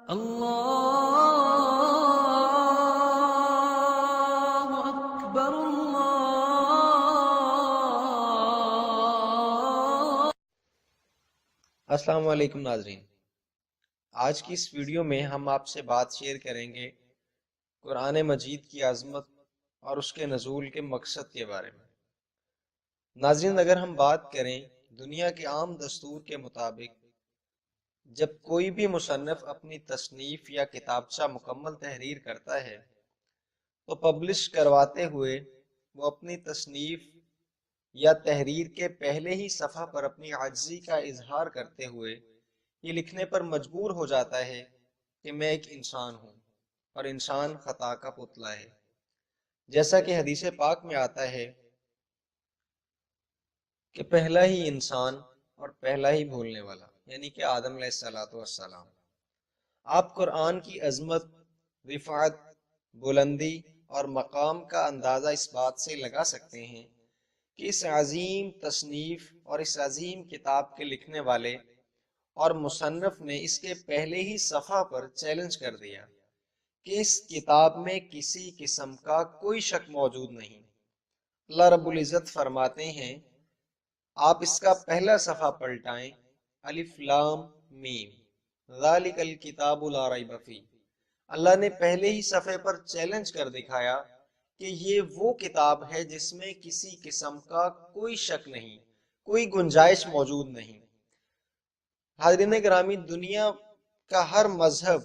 اللہ اکبر اللہ۔ السلام علیکم ناظرین، آج کی اس ویڈیو میں ہم آپ سے بات شیئر کریں گے قرآن مجید کی عظمت اور اس کے نزول کے مقصد کے بارے میں۔ ناظرین، اگر ہم بات کریں دنیا کے عام دستور کے مطابق، جب کوئی بھی مصنف اپنی تصنیف یا کتابچہ مکمل تحریر کرتا ہے تو پبلش کرواتے ہوئے وہ اپنی تصنیف یا تحریر کے پہلے ہی صفحہ پر اپنی عاجزی کا اظہار کرتے ہوئے یہ لکھنے پر مجبور ہو جاتا ہے کہ میں ایک انسان ہوں اور انسان خطا کا پتلا ہے، جیسا کہ حدیث پاک میں آتا ہے کہ پہلا ہی انسان اور پہلا ہی بھولنے والا، یعنی کہ آدم علیہ السلام۔ آپ قرآن کی عظمت، رفعت، بلندی اور مقام کا اندازہ اس بات سے لگا سکتے ہیں کہ اس عظیم تصنیف اور اس عظیم کتاب کے لکھنے والے اور مصنف نے اس کے پہلے ہی صفحہ پر چیلنج کر دیا کہ اس کتاب میں کسی قسم کا کوئی شک موجود نہیں۔ اللہ رب العزت فرماتے ہیں، آپ اس کا پہلا صفحہ پلٹائیں، الف لام میم ذالک الکتاب لا ریب فیہ۔ اللہ نے پہلے ہی صفحے پر چیلنج کر دکھایا کہ یہ وہ کتاب ہے جس میں کسی قسم کا کوئی شک نہیں، کوئی گنجائش موجود نہیں۔ حاضرین گرامی، دنیا کا ہر مذہب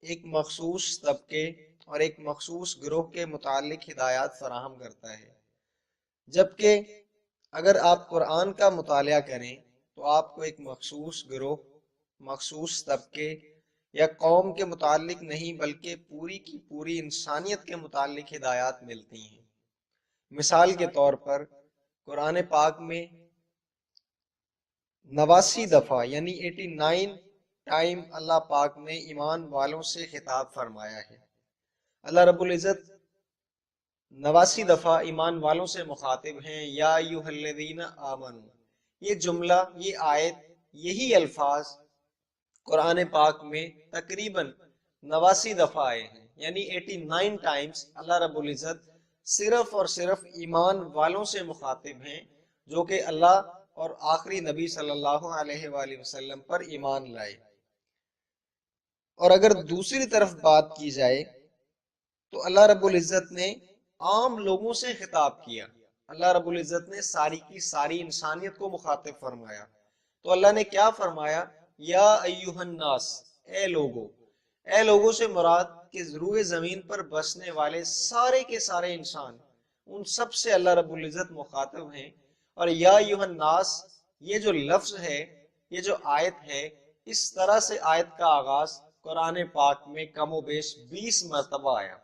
ایک مخصوص طبقے اور ایک مخصوص گروہ کے متعلق ہدایات فراہم کرتا ہے، جبکہ اگر آپ قرآن کا مطالعہ کریں تو آپ کو ایک مخصوص گروہ، مخصوص طبقے یا قوم کے متعلق نہیں بلکہ پوری کی پوری انسانیت کے متعلق ہدایات ملتی ہیں۔ مثال کے طور پر قرآن پاک میں 89 دفعہ یعنی 89 ٹائم اللہ پاک نے ایمان والوں سے خطاب فرمایا ہے۔ اللہ رب العزت 89 دفعہ ایمان والوں سے مخاطب ہیں، یا ایھا الذین آمنوا۔ یہ جملہ، یہ آیت، یہی الفاظ قرآن پاک میں تقریباً 89 دفعہ آئے ہیں، یعنی 89 ٹائمز اللہ رب العزت صرف اور صرف ایمان والوں سے مخاطب ہیں جو کہ اللہ اور آخری نبی صلی اللہ علیہ وآلہ وسلم پر ایمان لائے۔ اور اگر دوسری طرف بات کی جائے تو اللہ رب العزت نے عام لوگوں سے خطاب کیا، اللہ رب العزت نے ساری کی ساری انسانیت کو مخاطب فرمایا۔ تو اللہ نے کیا فرمایا؟ یا ایھا الناس، اے لوگو۔ اے لوگوں سے مراد کہ روئے زمین پر بسنے والے سارے کے سارے انسان، ان سب سے اللہ رب العزت مخاطب ہیں۔ اور یا ایھا الناس، یہ جو لفظ ہے، یہ جو آیت ہے، اس طرح سے آیت کا آغاز قرآن پاک میں کم و بیش 20 مرتبہ آیا،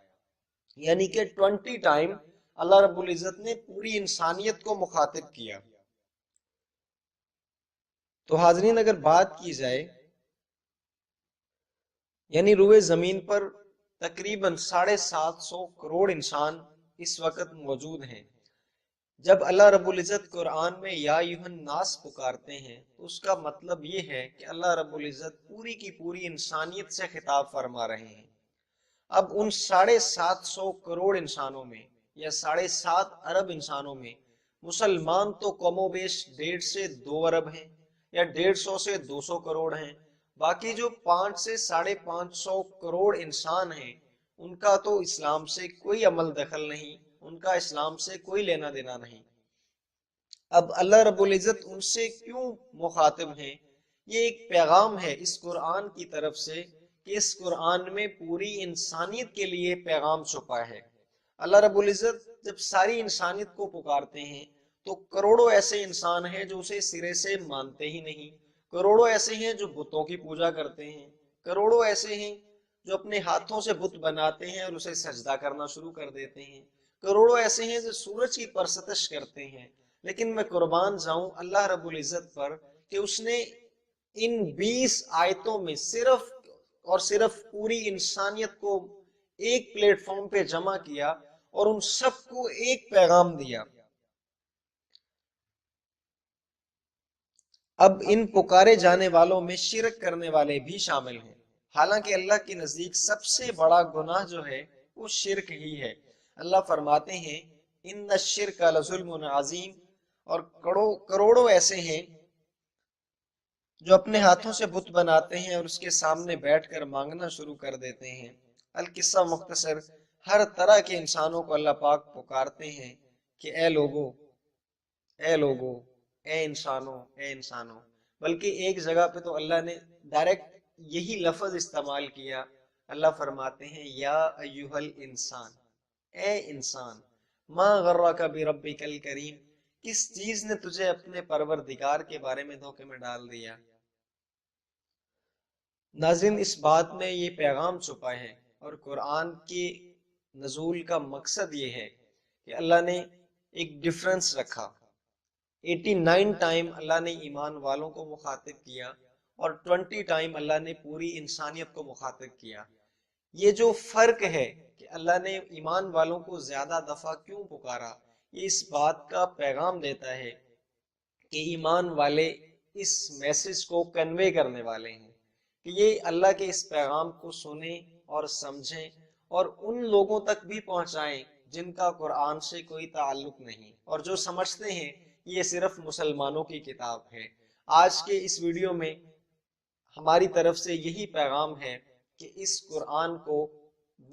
یعنی کہ 20 ٹائم اللہ رب العزت نے پوری انسانیت کو مخاطب کیا۔ تو حاضرین، اگر بات کی جائے یعنی روئے زمین پر تقریباً 750 کروڑ انسان اس وقت موجود ہیں۔ جب اللہ رب العزت قرآن میں یا ایھا الناس پکارتے ہیں تو اس کا مطلب یہ ہے کہ اللہ رب العزت پوری کی پوری انسانیت سے خطاب فرما رہے ہیں۔ اب ان 750 کروڑ انسانوں میں یا 7.5 ارب انسانوں میں مسلمان تو کم و بیش 1.5 سے 2 ارب ہیں یا 150 سے 200 کروڑ ہیں۔ باقی جو 5 سے 550 کروڑ انسان ہیں، ان کا تو اسلام سے کوئی عمل دخل نہیں، ان کا اسلام سے کوئی لینا دینا نہیں۔ اب اللہ رب العزت ان سے کیوں مخاطب ہیں؟ یہ ایک پیغام ہے اس قرآن کی طرف سے کہ اس قرآن میں پوری انسانیت کے لیے پیغام چھپا ہے۔ اللہ رب العزت جب ساری انسانیت کو پکارتے ہیں تو کروڑوں ایسے انسان ہیں جو اسے سرے سے مانتے ہی نہیں، کروڑوں ایسے ہیں جو بتوں کی پوجا کرتے ہیں، کروڑوں ایسے ہیں جو اپنے ہاتھوں سے بت بناتے ہیں اور اسے سجدہ کرنا شروع کر دیتے ہیں، کروڑوں ایسے ہیں جو سورج کی پرستش کرتے ہیں۔ لیکن میں قربان جاؤں اللہ رب العزت پر کہ اس نے ان 20 آیتوں میں صرف اور صرف پوری انسانیت کو ایک پلیٹ فارم پہ جمع کیا اور ان سب کو ایک پیغام دیا۔ اب ان پکارے جانے والوں میں شرک کرنے والے بھی شامل ہیں۔ حالانکہ اللہ کے نزدیک سب سے بڑا گناہ جو ہے وہ شرک ہی ہے۔ اللہ فرماتے ہیں ان الشرک لظلم عظیم، اور کروڑوں ایسے ہیں جو اپنے ہاتھوں سے بت بناتے ہیں اور اس کے سامنے بیٹھ کر مانگنا شروع کر دیتے ہیں۔ القصہ مختصر، ہر طرح کے انسانوں کو اللہ پاک پکارتے ہیں کہ اے لوگو، اے لوگو، اے انسانوں، اے انسانوں۔ بلکہ ایک جگہ پہ تو اللہ نے ڈائریکٹ یہی لفظ استعمال کیا۔ اللہ فرماتے ہیں یا ایہا الانسان، اے انسان، ما غرک بربک الکریم، کس چیز نے تجھے اپنے پروردگار کے بارے میں دھوکے میں ڈال دیا۔ ناظرین، اس بات میں یہ پیغام چھپا ہے، اور قرآن کے نزول کا مقصد یہ ہے کہ اللہ نے ایک ڈیفرنس رکھا۔ 89 ٹائم اللہ نے ایمان والوں کو مخاطب کیا اور 20 ٹائم اللہ نے پوری انسانیت کو مخاطب کیا۔ یہ جو فرق ہے کہ اللہ نے ایمان والوں کو زیادہ دفعہ کیوں پکارا، یہ اس بات کا پیغام دیتا ہے کہ ایمان والے اس میسج کو کنوے کرنے والے ہیں، کہ یہ اللہ کے اس پیغام کو سنیں اور سمجھیں اور ان لوگوں تک بھی پہنچائیں جن کا قرآن سے کوئی تعلق نہیں، اور جو سمجھتے ہیں یہ صرف مسلمانوں کی کتاب ہے۔ آج کے اس ویڈیو میں ہماری طرف سے یہی پیغام ہے کہ اس قرآن کو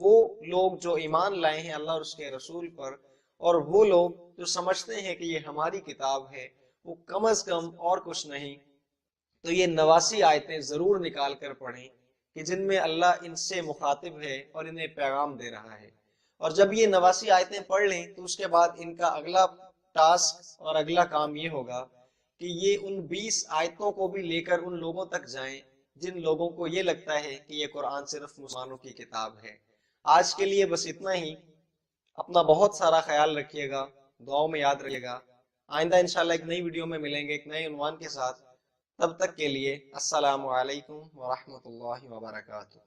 وہ لوگ جو ایمان لائے ہیں اللہ اور اس کے رسول پر، اور وہ لوگ جو سمجھتے ہیں کہ یہ ہماری کتاب ہے، وہ کم از کم اور کچھ نہیں تو یہ 89 آیتیں ضرور نکال کر پڑھیں کہ جن میں اللہ ان سے مخاطب ہے اور انہیں پیغام دے رہا ہے۔ اور جب یہ 89 آیتیں پڑھ لیں تو اس کے بعد ان کا اگلا ٹاسک اور اگلا کام یہ ہوگا کہ یہ ان 20 آیتوں کو بھی لے کر ان لوگوں تک جائیں جن لوگوں کو یہ لگتا ہے کہ یہ قرآن صرف مسلمانوں کی کتاب ہے۔ آج کے لیے بس اتنا ہی۔ اپنا بہت سارا خیال رکھیے گا، دعاؤں میں یاد رکھیے گا۔ آئندہ انشاءاللہ ایک نئی ویڈیو میں ملیں گے ایک نئے عنوان کے ساتھ۔ تب تک کے لیے السلام علیکم ورحمۃ اللہ وبرکاتہ۔